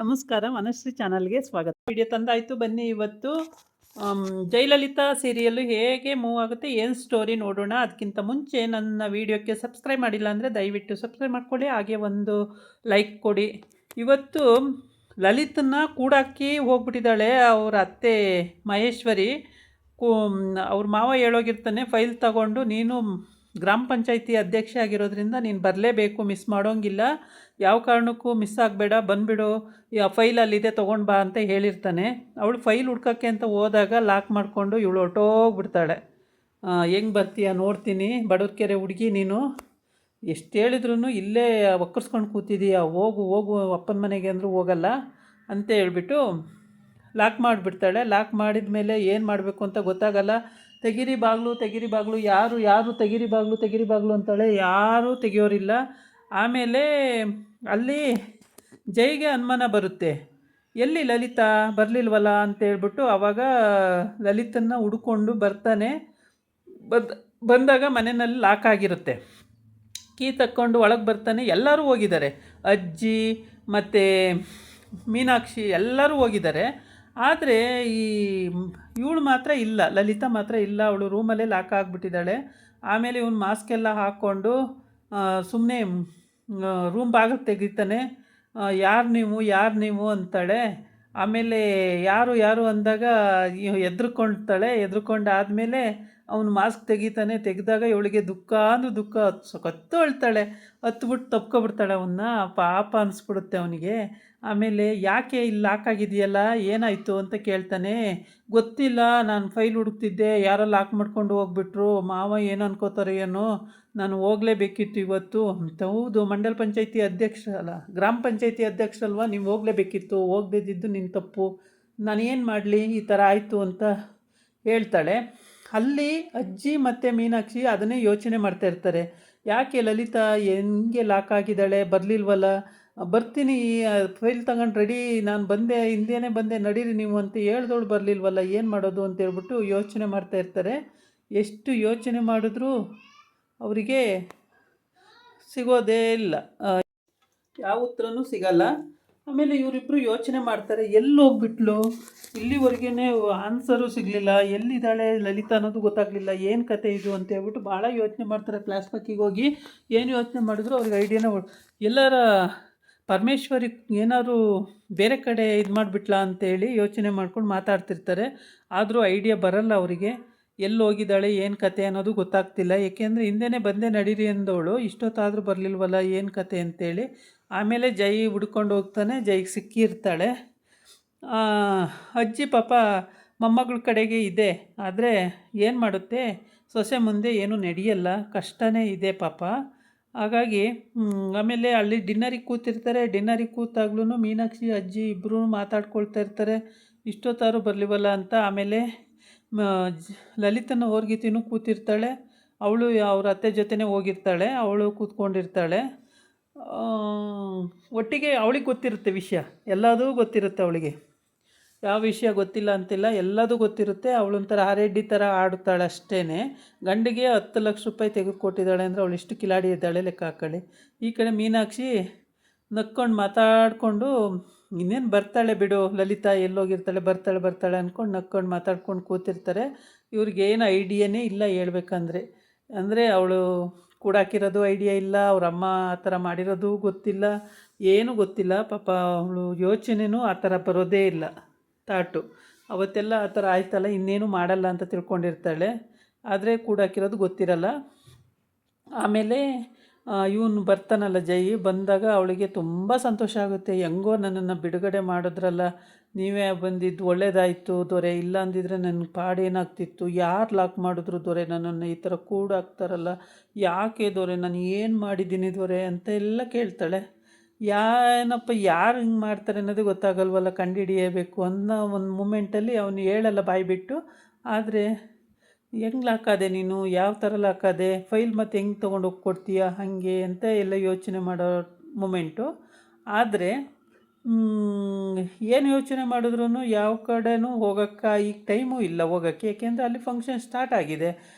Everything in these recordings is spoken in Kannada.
ನಮಸ್ಕಾರ, ಮನಶ್ರೀ ಚಾನಲ್ಗೆ ಸ್ವಾಗತ. ವಿಡಿಯೋ ತಂದಾಯಿತು, ಬನ್ನಿ ಇವತ್ತು ಜಯಲಲಿತಾ ಸೀರಿಯಲ್ಲು ಹೇಗೆ ಮೂವ್ ಆಗುತ್ತೆ, ಏನು ಸ್ಟೋರಿ ನೋಡೋಣ. ಅದಕ್ಕಿಂತ ಮುಂಚೆ ನನ್ನ ವಿಡಿಯೋಕ್ಕೆ ಸಬ್ಸ್ಕ್ರೈಬ್ ಮಾಡಿಲ್ಲ ಅಂದರೆ ದಯವಿಟ್ಟು ಸಬ್ಸ್ಕ್ರೈಬ್ ಮಾಡ್ಕೊಳ್ಳಿ, ಹಾಗೆ ಒಂದು ಲೈಕ್ ಕೊಡಿ. ಇವತ್ತು ಲಲಿತನ್ನ ಕೂಡಾಕಿ ಹೋಗ್ಬಿಟ್ಟಿದ್ದಾಳೆ ಅವ್ರ ಅತ್ತೆ ಮಹೇಶ್ವರಿ. ಅವ್ರ ಮಾವ ಹೇಳೋಗಿರ್ತಾನೆ, ಫೈಲ್ ತಗೊಂಡು ನೀನು ಗ್ರಾಮ ಪಂಚಾಯತಿ ಅಧ್ಯಕ್ಷೆ ಆಗಿರೋದ್ರಿಂದ ನೀನು ಬರಲೇಬೇಕು, ಮಿಸ್ ಮಾಡೋಂಗಿಲ್ಲ, ಯಾವ ಕಾರಣಕ್ಕೂ ಮಿಸ್ ಆಗಬೇಡ, ಬಂದುಬಿಡು, ಆ ಫೈಲ್ ಅಲ್ಲಿದೆ ತೊಗೊಂಡು ಬಾ ಅಂತ ಹೇಳಿರ್ತಾನೆ. ಅವಳು ಫೈಲ್ ಹುಡ್ಕೋಕ್ಕೆ ಅಂತ ಹೋದಾಗ ಲಾಕ್ ಮಾಡಿಕೊಂಡು ಇವಳು ಹೊರ್ಟೋಗ್ಬಿಡ್ತಾಳೆ. ಹೆಂಗೆ ಬರ್ತೀಯ ನೋಡ್ತೀನಿ, ಬಡವ್ರಕೆರೆ ಹುಡುಗಿ ನೀನು, ಎಷ್ಟು ಹೇಳಿದ್ರು ಇಲ್ಲೇ ಒಕ್ಕರ್ಸ್ಕೊಂಡು ಕೂತಿದ್ದೀಯ, ಹೋಗು ಹೋಗು ಅಪ್ಪನ ಮನೆಗೆ ಅಂದರೂ ಹೋಗಲ್ಲ ಅಂತ ಹೇಳ್ಬಿಟ್ಟು ಲಾಕ್ ಮಾಡಿಬಿಡ್ತಾಳೆ. ಲಾಕ್ ಮಾಡಿದ ಮೇಲೆ ಏನು ಮಾಡಬೇಕು ಅಂತ ಗೊತ್ತಾಗಲ್ಲ. ತೆಗಿರಿ ಬಾಗಿಲು, ಯಾರು ತೆಗಿರಿ ಬಾಗಿಲು ಅಂತಾಳೆ, ಯಾರೂ ತೆಗಿಯೋರಿಲ್ಲ. ಆಮೇಲೆ ಅಲ್ಲಿ ಜೈಗೆ ಅನುಮಾನ ಬರುತ್ತೆ, ಎಲ್ಲಿ ಲಲಿತಾ ಬರಲಿಲ್ವಲ್ಲ ಅಂತೇಳ್ಬಿಟ್ಟು ಆವಾಗ ಲಲಿತನ್ನು ಹುಡ್ಕೊಂಡು ಬರ್ತಾನೆ. ಬಂದಾಗ ಮನೆಯಲ್ಲಿ ಲಾಕ್ ಆಗಿರುತ್ತೆ. ಕೀ ತಕ್ಕೊಂಡು ಒಳಗೆ ಬರ್ತಾನೆ. ಎಲ್ಲರೂ ಹೋಗಿದ್ದಾರೆ, ಅಜ್ಜಿ ಮತ್ತು ಮೀನಾಕ್ಷಿ ಎಲ್ಲರೂ ಹೋಗಿದ್ದಾರೆ. ಆದರೆ ಇವಳು ಮಾತ್ರ ಇಲ್ಲ, ಲಲಿತಾ ಮಾತ್ರ ಇಲ್ಲ. ಅವಳು ರೂಮಲ್ಲೇ ಲಾಕ್ ಆಗಿಬಿಟ್ಟಿದ್ದಾಳೆ. ಆಮೇಲೆ ಇವನು ಮಾಸ್ಕೆಲ್ಲ ಹಾಕ್ಕೊಂಡು ಸುಮ್ಮನೆ ರೂಮ್ ಬಾಗಿಲು ತೆಗಿತಾನೆ. ಯಾರು ನೀವು ಅಂತಾಳೆ. ಆಮೇಲೆ ಯಾರು ಅಂದಾಗ ಎದ್ರುಕೊಳ್ತಾಳೆ. ಎದ್ರುಕೊಂಡಾದಮೇಲೆ ಅವನು ಮಾಸ್ಕ್ ತೆಗಿತಾನೆ. ತೆಗೆದಾಗ ಇವಳಿಗೆ ದುಃಖ ಸಖತ್ತು ಅಳ್ತಾಳೆ. ಹತ್ಬಿಟ್ಟು ತಪ್ಕೊಬಿಡ್ತಾಳೆ ಅವನ್ನ. ಪಾಪ ಅನಿಸ್ಬಿಡುತ್ತೆ ಅವನಿಗೆ. ಆಮೇಲೆ ಯಾಕೆ ಇಲ್ಲಿ ಲಾಕ್ ಆಗಿದೆಯಲ್ಲ, ಏನಾಯಿತು ಅಂತ ಕೇಳ್ತಾನೆ. ಗೊತ್ತಿಲ್ಲ, ನಾನು ಫೈಲ್ ಹುಡುಕ್ತಿದ್ದೆ, ಯಾರೋ ಲಾಕ್ ಮಾಡ್ಕೊಂಡು ಹೋಗ್ಬಿಟ್ರು, ಮಾವ ಏನು ಅನ್ಕೋತಾರೆ ಏನೋ, ನಾನು ಹೋಗಲೇಬೇಕಿತ್ತು ಇವತ್ತು ಅಂತ. ಹೌದು, ಮಂಡಲ ಪಂಚಾಯತಿ ಅಧ್ಯಕ್ಷ ಅಲ್ಲ, ಗ್ರಾಮ ಪಂಚಾಯತಿ ಅಧ್ಯಕ್ಷರಲ್ವ, ನೀವು ಹೋಗಲೇಬೇಕಿತ್ತು, ಹೋಗದಿದ್ದು ನಿನ್ನ ತಪ್ಪು, ನಾನು ಏನು ಮಾಡಲಿ, ಈ ಥರ ಆಯಿತು ಅಂತ ಹೇಳ್ತಾಳೆ. ಅಲ್ಲಿ ಅಜ್ಜಿ ಮತ್ತು ಮೀನಾಕ್ಷಿ ಅದನ್ನೇ ಯೋಚನೆ ಮಾಡ್ತಾ ಇರ್ತಾರೆ. ಯಾಕೆ ಲಲಿತಾ ಹೆಂಗೆ ಲಾಕ್ ಆಗಿದ್ದಾಳೆ, ಬರಲಿಲ್ವಲ್ಲ, ಬರ್ತೀನಿ ಫೈಲ್ ತಗೊಂಡು ರೆಡಿ, ನಾನು ಬಂದೆ, ಹಿಂದೆನೇ ಬಂದೆ, ನಡೀರಿ ನೀವು ಅಂತ ಹೇಳ್ದವಳು ಬರಲಿಲ್ವಲ್ಲ, ಏನು ಮಾಡೋದು ಅಂತ ಹೇಳ್ಬಿಟ್ಟು ಯೋಚನೆ ಮಾಡ್ತಾ ಇರ್ತಾರೆ. ಎಷ್ಟು ಯೋಚನೆ ಮಾಡಿದ್ರೂ ಅವರಿಗೆ ಸಿಗೋದೇ ಇಲ್ಲ, ಯಾವ ಉತ್ತರನೂ ಸಿಗಲ್ಲ. ಆಮೇಲೆ ಇವರಿಬ್ಬರು ಯೋಚನೆ ಮಾಡ್ತಾರೆ, ಎಲ್ಲಿ ಹೋಗ್ಬಿಟ್ಲು, ಇಲ್ಲಿವರೆಗೇ ಆನ್ಸರು ಸಿಗಲಿಲ್ಲ, ಎಲ್ಲಿದ್ದಾಳೆ ಲಲಿತಾ ಅನ್ನೋದು ಗೊತ್ತಾಗಲಿಲ್ಲ, ಏನು ಕತೆ ಇದು ಅಂತ ಹೇಳ್ಬಿಟ್ಟು ಭಾಳ ಯೋಚನೆ ಮಾಡ್ತಾರೆ. ಫ್ಲ್ಯಾಶ್ಬ್ಯಾಕಿಗೆ ಹೋಗಿ ಏನು ಯೋಚನೆ ಮಾಡಿದ್ರು ಅವ್ರಿಗೆ ಐಡಿಯಾನೇ ಎಲ್ಲರ ಪರಮೇಶ್ವರಿ ಏನಾದರೂ ಬೇರೆ ಕಡೆ ಇದು ಮಾಡಿಬಿಟ್ಲಾ ಅಂತೇಳಿ ಯೋಚನೆ ಮಾಡ್ಕೊಂಡು ಮಾತಾಡ್ತಿರ್ತಾರೆ. ಆದರೂ ಐಡಿಯಾ ಬರಲ್ಲ ಅವರಿಗೆ, ಎಲ್ಲಿ ಹೋಗಿದ್ದಾಳೆ, ಏನು ಕತೆ ಅನ್ನೋದು ಗೊತ್ತಾಗ್ತಿಲ್ಲ. ಏಕೆಂದರೆ ಹಿಂದೆನೇ ಬಂದೆ ನಡೀರಿ ಅಂದವಳು, ಇಷ್ಟೊತ್ತಾದರೂ ಬರಲಿಲ್ವಲ್ಲ, ಏನು ಕತೆ ಅಂತೇಳಿ. ಆಮೇಲೆ ಜೈ ಹುಡ್ಕೊಂಡು ಹೋಗ್ತಾನೆ. ಜೈಗೆ ಸಿಕ್ಕಿರ್ತಾಳೆ. ಅಜ್ಜಿ ಪಾಪ ಮೊಮ್ಮಗಳ ಕಡೆಗೆ ಇದೆ, ಆದರೆ ಏನು ಮಾಡುತ್ತೆ, ಸೊಸೆ ಮುಂದೆ ಏನೂ ನಡೆಯಲ್ಲ, ಕಷ್ಟನೇ ಇದೆ ಪಾಪ. ಹಾಗಾಗಿ ಆಮೇಲೆ ಅಲ್ಲಿ ಡಿನ್ನರಿಗೆ ಕೂತಿರ್ತಾರೆ. ಡಿನ್ನರಿಗೆ ಕೂತಾಗ್ಲೂ ಮೀನಾಕ್ಷಿ ಅಜ್ಜಿ ಇಬ್ಬರೂ ಮಾತಾಡ್ಕೊಳ್ತಾ ಇರ್ತಾರೆ, ಇಷ್ಟೊತ್ತಾರು ಬರಲಿವಲ್ಲ ಅಂತ. ಆಮೇಲೆ ಲಲಿತನ ಹೊರ್ಗಿತಿನೂ ಕೂತಿರ್ತಾಳೆ. ಅವಳು ಅವ್ರ ಅತ್ತೆ ಜೊತೆನೇ ಹೋಗಿರ್ತಾಳೆ, ಅವಳು ಕೂತ್ಕೊಂಡಿರ್ತಾಳೆ. ಒಟ್ಟಿಗೆ ಅವಳಿಗೆ ಗೊತ್ತಿರುತ್ತೆ ವಿಷಯ, ಎಲ್ಲದೂ ಗೊತ್ತಿರುತ್ತೆ ಅವಳಿಗೆ, ಯಾವ ವಿಷಯ ಗೊತ್ತಿಲ್ಲ ಅಂತಿಲ್ಲ, ಎಲ್ಲದೂ ಗೊತ್ತಿರುತ್ತೆ. ಅವಳೊಂಥರ ಆರೆಡ್ಡಿ ಥರ ಆಡುತ್ತಾಳೆ ಅಷ್ಟೇ. ಗಂಡಿಗೆ 10 ಲಕ್ಷ ರೂಪಾಯಿ ತೆಗೆದುಕೊಟ್ಟಿದ್ದಾಳೆ ಅಂದರೆ ಅವಳು ಇಷ್ಟು ಕಿಲಾಡಿ ಇದ್ದಾಳೆ, ಲೆಕ್ಕ ಹಾಕೊಳ್ಳಿ. ಈ ಕಡೆ ಮೀನಾಕ್ಷಿ ನಕ್ಕೊಂಡು ಮಾತಾಡಿಕೊಂಡು, ಇನ್ನೇನು ಬರ್ತಾಳೆ ಬಿಡು ಲಲಿತಾ, ಎಲ್ಲೋಗಿರ್ತಾಳೆ, ಬರ್ತಾಳೆ ಅಂದ್ಕೊಂಡು ನಕ್ಕೊಂಡು ಮಾತಾಡ್ಕೊಂಡು ಕೂತಿರ್ತಾರೆ. ಇವ್ರಿಗೇನು ಐಡಿಯಾನೇ ಇಲ್ಲ ಹೇಳ್ಬೇಕಂದ್ರೆ. ಅಂದರೆ ಅವಳು ಕೂಡಾಕಿರೋದು ಐಡಿಯಾ ಇಲ್ಲ, ಅವರಮ್ಮ ಆ ಥರ ಮಾಡಿರೋದು ಗೊತ್ತಿಲ್ಲ, ಏನೂ ಗೊತ್ತಿಲ್ಲ ಪಾಪ. ಅವಳು ಯೋಚನೆಯೂ ಆ ಥರ ಬರೋದೇ ಇಲ್ಲ, ತಾಟು ಅವತ್ತೆಲ್ಲ ಆ ಥರ ಆಯ್ತಲ್ಲ, ಇನ್ನೇನು ಮಾಡಲ್ಲ ಅಂತ ತಿಳ್ಕೊಂಡಿರ್ತಾಳೆ. ಆದರೆ ಕೂಡಾಕಿರೋದು ಗೊತ್ತಿರಲ್ಲ. ಆಮೇಲೆ ಇವನು ಬರ್ತಾನಲ್ಲ ಜೈ, ಬಂದಾಗ ಅವಳಿಗೆ ತುಂಬ ಸಂತೋಷ ಆಗುತ್ತೆ. ಹೆಂಗೋ ನನ್ನನ್ನು ಬಿಡುಗಡೆ ಮಾಡಿದ್ರಲ್ಲ, ನೀವೇ ಬಂದಿದ್ದು ಒಳ್ಳೇದಾಯಿತು ದೊರೆ, ಇಲ್ಲ ಅಂದಿದ್ರೆ ನನ್ನ ಪಾಡೇನಾಗ್ತಿತ್ತು, ಯಾರು ಲಾಕ್ ಮಾಡಿದ್ರು ದೊರೆ, ನನ್ನನ್ನು ಈ ಥರ ಕೂಡಾಕ್ತಾರಲ್ಲ, ಯಾಕೆ ದೊರೆ, ನಾನು ಏನು ಮಾಡಿದ್ದೀನಿ ದೊರೆ ಅಂತ ಎಲ್ಲ ಕೇಳ್ತಾಳೆ. ಏನಪ್ಪ ಯಾರು ಹಿಂಗೆ ಮಾಡ್ತಾರೆ ಅನ್ನೋದು ಗೊತ್ತಾಗಲ್ವಲ್ಲ, ಕಂಡುಹಿಡಿಯಬೇಕು ಅನ್ನೋ ಒಂದು ಮೂಮೆಂಟಲ್ಲಿ ಅವನು ಹೇಳಲ್ಲ ಬಾಯಿ ಬಿಟ್ಟು. ಆದರೆ ಹೆಂಗೆ ಲಾಕಾದೆ ನೀನು, ಯಾವ ಥರ ಲಾಕಾದೆ, ಫೈಲ್ ಮತ್ತು ಹೆಂಗೆ ತೊಗೊಂಡೋಗಿ ಕೊಡ್ತೀಯಾ, ಹಾಗೆ ಅಂತ ಎಲ್ಲ ಯೋಚನೆ ಮಾಡೋ ಮೂಮೆಂಟು. ಆದರೆ ಏನು ಯೋಚನೆ ಮಾಡಿದ್ರು ಯಾವ ಕಡೆನೂ ಹೋಗೋಕ್ಕೆ ಈಗ ಟೈಮೂ ಇಲ್ಲ ಹೋಗೋಕ್ಕೆ, ಏಕೆಂದರೆ ಅಲ್ಲಿ ಫಂಕ್ಷನ್ ಸ್ಟಾರ್ಟ್ ಆಗಿದೆ.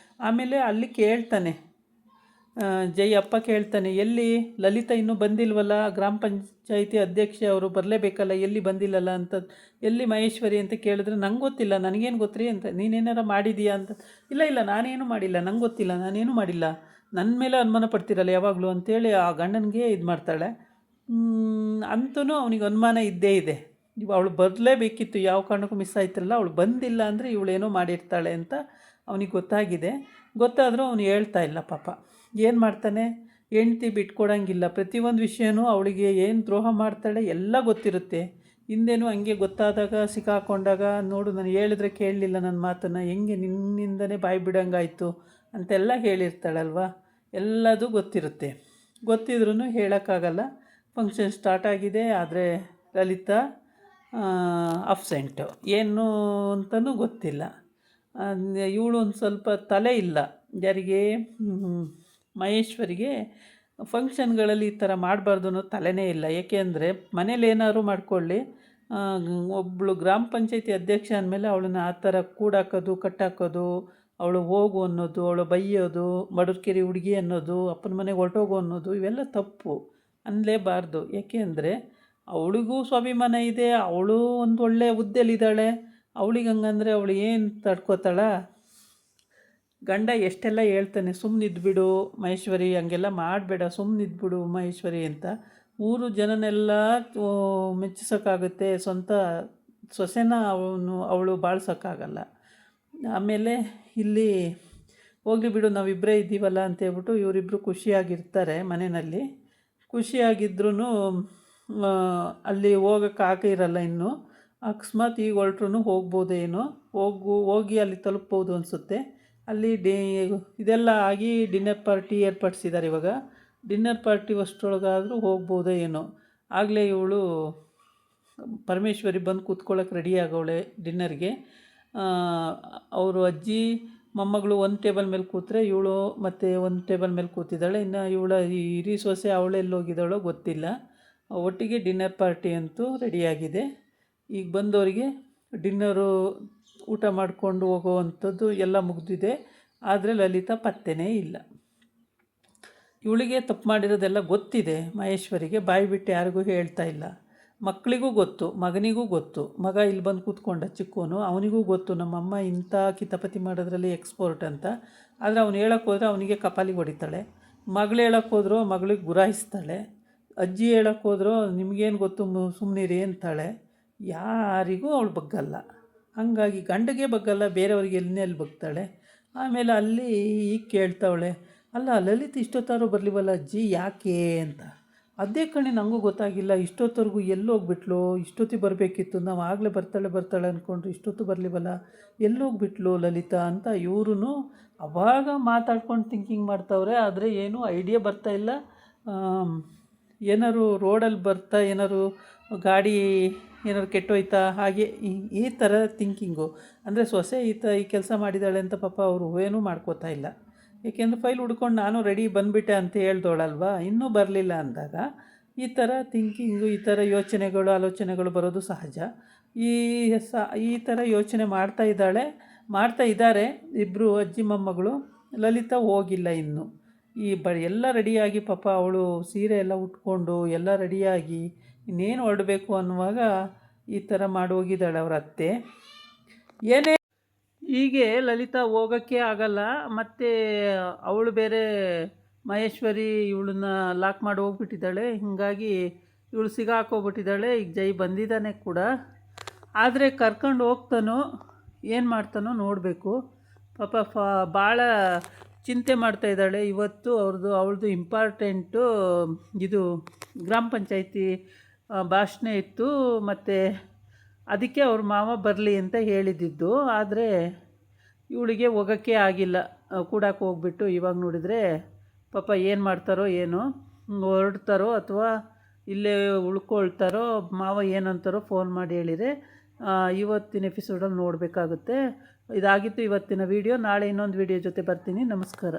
ಆಮೇಲೆ ಅಲ್ಲಿ ಕೇಳ್ತಾನೆ, ಜೈ ಅಪ್ಪ ಕೇಳ್ತಾನೆ, ಎಲ್ಲಿ ಲಲಿತಾ ಇನ್ನೂ ಬಂದಿಲ್ವಲ್ಲ, ಗ್ರಾಮ ಪಂಚಾಯಿತಿ ಅಧ್ಯಕ್ಷೆ ಅವರು ಬರಲೇಬೇಕಲ್ಲ, ಎಲ್ಲಿ ಬಂದಿಲ್ಲಲ್ಲ ಅಂತ. ಎಲ್ಲಿ ಮಹೇಶ್ವರಿ ಅಂತ ಕೇಳಿದ್ರೆ ನಂಗೆ ಗೊತ್ತಿಲ್ಲ, ನನಗೇನು ಗೊತ್ತ್ರಿ ಅಂತ. ನೀನೇನಾರ ಮಾಡಿದೀಯಾ ಅಂತ. ಇಲ್ಲ ನಾನೇನು ಮಾಡಿಲ್ಲ, ನಂಗೆ ಗೊತ್ತಿಲ್ಲ, ನಾನೇನು ಮಾಡಿಲ್ಲ, ನನ್ನ ಮೇಲೆ ಅನುಮಾನ ಪಡ್ತಿರಲ್ಲ ಯಾವಾಗಲೂ ಅಂತೇಳಿ ಆ ಗಂಡನಿಗೆ ಇದು ಮಾಡ್ತಾಳೆ. ಅಂತೂ ಅವನಿಗೆ ಅನುಮಾನ ಇದ್ದೇ ಇದೆ. ಅವಳು ಬರಲೇಬೇಕಿತ್ತು, ಯಾವ ಕಾರಣಕ್ಕೂ ಮಿಸ್ ಆಯ್ತಿರಲ್ಲ, ಅವಳು ಬಂದಿಲ್ಲ ಅಂದರೆ ಇವಳೇನೋ ಮಾಡಿರ್ತಾಳೆ ಅಂತ ಅವನಿಗೆ ಗೊತ್ತಾಗಿದೆ. ಗೊತ್ತಾದರೂ ಅವನು ಹೇಳ್ತಾ ಇಲ್ಲ ಪಾಪ. ಏನು ಮಾಡ್ತಾನೆ, ಹೆಂಡ್ತಿ ಬಿಟ್ಕೊಡಂಗಿಲ್ಲ. ಪ್ರತಿಯೊಂದು ವಿಷಯನೂ ಅವಳಿಗೆ ಏನು ದ್ರೋಹ ಮಾಡ್ತಾಳೆ ಎಲ್ಲ ಗೊತ್ತಿರುತ್ತೆ. ಹಿಂದೇನೂ ಹಂಗೆ ಗೊತ್ತಾದಾಗ ಸಿಕ್ಕಾಕೊಂಡಾಗ, ನೋಡು ನಾನು ಹೇಳಿದ್ರೆ ಕೇಳಲಿಲ್ಲ ನನ್ನ ಮಾತನ್ನು, ಹೆಂಗೆ ನಿನ್ನಿಂದನೇ ಬಾಯಿ ಬಿಡೋಂಗಾಯ್ತು ಅಂತೆಲ್ಲ ಹೇಳಿರ್ತಾಳಲ್ವ. ಎಲ್ಲದೂ ಗೊತ್ತಿರುತ್ತೆ. ಗೊತ್ತಿದ್ರೂ ಹೇಳೋಕ್ಕಾಗಲ್ಲ. ಫಂಕ್ಷನ್ ಸ್ಟಾರ್ಟ್ ಆಗಿದೆ, ಆದರೆ ಲಲಿತಾ ಅಬ್ಸೆಂಟು, ಏನು ಅಂತಲೂ ಗೊತ್ತಿಲ್ಲ. ಇವಳು ಒಂದು ಸ್ವಲ್ಪ ತಲೆ ಇಲ್ಲ. ಯಾರಿಗೆ, ಮಹೇಶ್ವರಿಗೆ ಫಂಕ್ಷನ್ಗಳಲ್ಲಿ ಈ ಥರ ಮಾಡಬಾರ್ದು ಅನ್ನೋ ತಲೆನೇ ಇಲ್ಲ. ಏಕೆ ಅಂದರೆ ಮನೇಲಿ ಏನಾದ್ರು ಮಾಡ್ಕೊಳ್ಳಿ, ಒಬ್ಬಳು ಗ್ರಾಮ ಪಂಚಾಯತಿ ಅಧ್ಯಕ್ಷ ಅಂದಮೇಲೆ ಅವಳನ್ನ ಆ ಥರ ಕೂಡಾಕೋದು, ಕಟ್ಟಾಕೋದು, ಅವಳು ಹೋಗು ಅನ್ನೋದು, ಅವಳು ಬೈಯೋದು, ಮಡರ್ಕೆರೆ ಹುಡುಗಿ ಅನ್ನೋದು, ಅಪ್ಪನ ಮನೆಗೆ ಹೊರಟೋಗು ಅನ್ನೋದು, ಇವೆಲ್ಲ ತಪ್ಪು, ಅನ್ನಲೇಬಾರ್ದು. ಏಕೆ ಅಂದರೆ ಅವಳಿಗೂ ಸ್ವಾಭಿಮಾನ ಇದೆ, ಅವಳು ಒಂದು ಒಳ್ಳೆ ಹುದ್ದೆಲಿದ್ದಾಳೆ. ಅವಳಿಗೆ ಹಂಗಂದರೆ ಅವಳು ಏನು ತಡ್ಕೋತಾಳ? ಗಂಡ ಎಷ್ಟೆಲ್ಲ ಹೇಳ್ತಾನೆ, ಸುಮ್ಮನಿದ್ಬಿಡು ಮಹೇಶ್ವರಿ, ಹಂಗೆಲ್ಲ ಮಾಡಬೇಡ, ಸುಮ್ಮನಿದ್ಬಿಡು ಮಹೇಶ್ವರಿ ಅಂತ. ಊರು ಜನನೆಲ್ಲ ಮೆಚ್ಚಿಸೋಕ್ಕಾಗುತ್ತೆ, ಸ್ವಂತ ಸೊಸೆನ ಅವಳು ಬಾಳ್ಸೋಕ್ಕಾಗಲ್ಲ. ಆಮೇಲೆ ಇಲ್ಲಿ ಹೋಗಲಿ ಬಿಡು, ನಾವಿಬ್ಬರೇ ಇದ್ದೀವಲ್ಲ ಅಂತೇಳ್ಬಿಟ್ಟು ಇವರಿಬ್ಬರು ಖುಷಿಯಾಗಿರ್ತಾರೆ ಮನೆಯಲ್ಲಿ. ಖುಷಿಯಾಗಿದ್ರೂ ಅಲ್ಲಿ ಹೋಗೋಕ್ಕಾಗಿರಲ್ಲ ಇನ್ನೂ. ಅಕಸ್ಮಾತ್ ಈಗ ಹೊರಟ್ರೂ ಹೋಗ್ಬೋದೇನೋ, ಹೋಗಿ ಅಲ್ಲಿ ತಲುಪ್ಬೋದು ಅನಿಸುತ್ತೆ. ಅಲ್ಲಿ ಇದೆಲ್ಲ ಆಗಿ ಡಿನ್ನರ್ ಪಾರ್ಟಿ ಏರ್ಪಡಿಸಿದ್ದಾರೆ ಇವಾಗ. ಡಿನ್ನರ್ ಪಾರ್ಟಿ ಅಷ್ಟರೊಳಗಾದರೂ ಹೋಗ್ಬೋದೋ ಏನೋ. ಆಗಲೇ ಇವಳು ಪರಮೇಶ್ವರಿ ಬಂದು ಕೂತ್ಕೊಳ್ಳೋಕೆ ರೆಡಿ ಆಗೋಳೆ ಡಿನ್ನರ್ಗೆ. ಅವರು ಅಜ್ಜಿ ಮೊಮ್ಮಗಳು ಒಂದು ಟೇಬಲ್ ಮೇಲೆ ಕೂತ್ರೆ ಇವಳು ಮತ್ತು ಒಂದು ಟೇಬಲ್ ಮೇಲೆ ಕೂತಿದ್ದಾಳೆ. ಇನ್ನು ಇವಳ ಈ ಹಿರಿ ಸೊಸೆ ಅವಳೆಲ್ಲೋಗಿದ್ದಾಳೋ ಗೊತ್ತಿಲ್ಲ. ಒಟ್ಟಿಗೆ ಡಿನ್ನರ್ ಪಾರ್ಟಿ ಅಂತೂ ರೆಡಿಯಾಗಿದೆ. ಈಗ ಬಂದವರಿಗೆ ಡಿನ್ನರು ಊಟ ಮಾಡಿಕೊಂಡು ಹೋಗೋವಂಥದ್ದು ಎಲ್ಲ ಮುಗಿದಿದೆ. ಆದರೆ ಲಲಿತಾ ಪತ್ತೆನೇ ಇಲ್ಲ. ಇವಳಿಗೆ ತಪ್ಪು ಮಾಡಿರೋದೆಲ್ಲ ಗೊತ್ತಿದೆ ಮಹೇಶ್ವರಿಗೆ, ಬಾಯಿ ಬಿಟ್ಟು ಯಾರಿಗೂ ಹೇಳ್ತಾ ಇಲ್ಲ. ಮಕ್ಕಳಿಗೂ ಗೊತ್ತು, ಮಗನಿಗೂ ಗೊತ್ತು. ಮಗ ಇಲ್ಲಿ ಬಂದು ಕೂತ್ಕೊಂಡ ಚಿಕ್ಕವನು, ಅವನಿಗೂ ಗೊತ್ತು ನಮ್ಮಮ್ಮ ಇಂಥ ಕಿತಾಪತಿ ಮಾಡೋದ್ರಲ್ಲಿ ಎಕ್ಸ್ಪೋರ್ಟ್ ಅಂತ. ಆದರೆ ಅವನು ಹೇಳೋಕ್ಕೆ ಹೋದರೆ ಅವನಿಗೆ ಕಪಾಲಿಗೆ ಹೊಡಿತಾಳೆ. ಮಗಳು ಹೇಳೋಕ್ಕೆ ಹೋದ್ರು ಮಗಳಿಗೆ ಗುರಾಯಿಸ್ತಾಳೆ. ಅಜ್ಜಿ ಹೇಳೋಕ್ಕೆ ಹೋದ್ರು ನಿಮಗೇನು ಗೊತ್ತು ಸುಮ್ಮನಿರಿ ಅಂತಾಳೆ. ಯಾರಿಗೂ ಅವಳು ಬಗ್ಗಲ್ಲ. ಹಾಗಾಗಿ ಗಂಡಗೆ ಬಗ್ಗಲ್ಲ, ಬೇರೆಯವ್ರಿಗೆ ಎಲ್ಲಿ ಬಗ್ತಾಳೆ. ಆಮೇಲೆ ಅಲ್ಲಿ ಈಗ ಕೇಳ್ತಾವಳೆ, ಅಲ್ಲ ಲಲಿತ್ ಇಷ್ಟೊತ್ತಾರು ಬರಲಿವಲ್ಲ ಅಜ್ಜಿ, ಯಾಕೆ ಅಂತ. ಅದೇ ಕಣೆ ನನಗೂ ಗೊತ್ತಾಗಿಲ್ಲ, ಇಷ್ಟೊತ್ತವರೆಗೂ ಎಲ್ಲೋಗ್ಬಿಟ್ಲು, ಇಷ್ಟೊತ್ತಿಗೆ ಬರಬೇಕಿತ್ತು, ನಾವು ಆಗಲೇ ಬರ್ತಾಳೆ ಅಂದ್ಕೊಂಡ್ರು, ಇಷ್ಟೊತ್ತು ಬರಲಿವಲ್ಲ, ಎಲ್ಲೋಗ್ಬಿಟ್ಲು ಲಲಿತಾ ಅಂತ ಇವ್ರೂ ಅವಾಗ ಮಾತಾಡ್ಕೊಂಡು ಥಿಂಕಿಂಗ್ ಮಾಡ್ತಾವ್ರೆ. ಆದರೆ ಏನೂ ಐಡಿಯಾ ಬರ್ತಾಯಿಲ್ಲ. ಏನಾದ್ರು ರೋಡಲ್ಲಿ ಬರ್ತಾ ಏನಾದ್ರು ಗಾಡಿ ಏನಾದ್ರು ಕೆಟ್ಟೋಯ್ತಾ, ಹಾಗೆ ಈ ಥರ ಥಿಂಕಿಂಗು. ಅಂದರೆ ಸೊಸೆ ಈ ಕೆಲಸ ಮಾಡಿದ್ದಾಳೆ ಅಂತ ಪಾಪ ಅವರು ಏನೂ ಮಾಡ್ಕೋತಾ ಇಲ್ಲ. ಏಕೆಂದರೆ ಫೈಲ್ ಹುಡ್ಕೊಂಡು ನಾನು ರೆಡಿ ಬಂದುಬಿಟ್ಟೆ ಅಂತ ಹೇಳ್ದೋಳಲ್ವ, ಇನ್ನೂ ಬರಲಿಲ್ಲ ಅಂದಾಗ ಈ ಥರ ಥಿಂಕಿಂಗು, ಈ ಥರ ಯೋಚನೆಗಳು, ಆಲೋಚನೆಗಳು ಬರೋದು ಸಹಜ. ಈ ಥರ ಯೋಚನೆ ಮಾಡ್ತಾ ಇದ್ದಾರೆ ಇಬ್ಬರು ಅಜ್ಜಿ ಮೊಮ್ಮಗಳು. ಲಲಿತಾ ಹೋಗಿಲ್ಲ ಇನ್ನೂ. ಎಲ್ಲ ರೆಡಿಯಾಗಿ ಪಾಪ ಅವಳು ಸೀರೆ ಎಲ್ಲ ಉಟ್ಕೊಂಡು ಎಲ್ಲ ರೆಡಿಯಾಗಿ ಇನ್ನೇನು ಹೊರಡಬೇಕು ಅನ್ನುವಾಗ ಈ ಥರ ಹೋಗಿದ್ದಾಳೆ ಅವ್ರ ಅತ್ತೆ. ಏನೇ ಹೀಗೆ ಲಲಿತಾ ಹೋಗೋಕ್ಕೆ ಆಗಲ್ಲ. ಮತ್ತು ಅವಳು ಬೇರೆ ಮಹೇಶ್ವರಿ ಇವಳನ್ನ ಲಾಕ್ ಮಾಡಿ ಹೋಗ್ಬಿಟ್ಟಿದ್ದಾಳೆ. ಹೀಗಾಗಿ ಇವಳು ಸಿಗಾಕೋಗ್ಬಿಟ್ಟಿದ್ದಾಳೆ. ಈಗ ಜೈ ಬಂದಿದ್ದಾನೆ ಕೂಡ. ಆದರೆ ಕರ್ಕೊಂಡು ಹೋಗ್ತಾನೋ ಏನು ಮಾಡ್ತಾನೋ ನೋಡಬೇಕು. ಪಾಪ ಭಾಳ ಚಿಂತೆ ಮಾಡ್ತಾಯಿದ್ದಾಳೆ. ಇವತ್ತು ಅವಳದು ಇಂಪಾರ್ಟೆಂಟು ಇದು ಗ್ರಾಮ ಪಂಚಾಯಿತಿ ಭಾಷಣ ಇತ್ತು. ಮತ್ತು ಅದಕ್ಕೆ ಅವ್ರ ಮಾವ ಬರಲಿ ಅಂತ ಹೇಳಿದ್ದಿದ್ದು. ಆದರೆ ಇವಳಿಗೆ ಹೋಗೋಕ್ಕೆ ಆಗಿಲ್ಲ. ಕೂಡಕ್ಕೆ ಹೋಗ್ಬಿಟ್ಟು ಇವಾಗ ನೋಡಿದರೆ ಪಾಪ ಏನು ಮಾಡ್ತಾರೋ ಏನೋ, ಹೊರಡ್ತಾರೋ ಅಥವಾ ಇಲ್ಲೇ ಉಳ್ಕೊಳ್ತಾರೋ, ಮಾವ ಏನಂತಾರೋ ಫೋನ್ ಮಾಡಿ ಹೇಳಿದರೆ ಇವತ್ತಿನ ಎಪಿಸೋಡಲ್ಲಿ ನೋಡಬೇಕಾಗುತ್ತೆ. ಇದಾಗಿತ್ತು ಇವತ್ತಿನ ವೀಡಿಯೋ. ನಾಳೆ ಇನ್ನೊಂದು ವೀಡಿಯೋ ಜೊತೆ ಬರ್ತೀನಿ. ನಮಸ್ಕಾರ.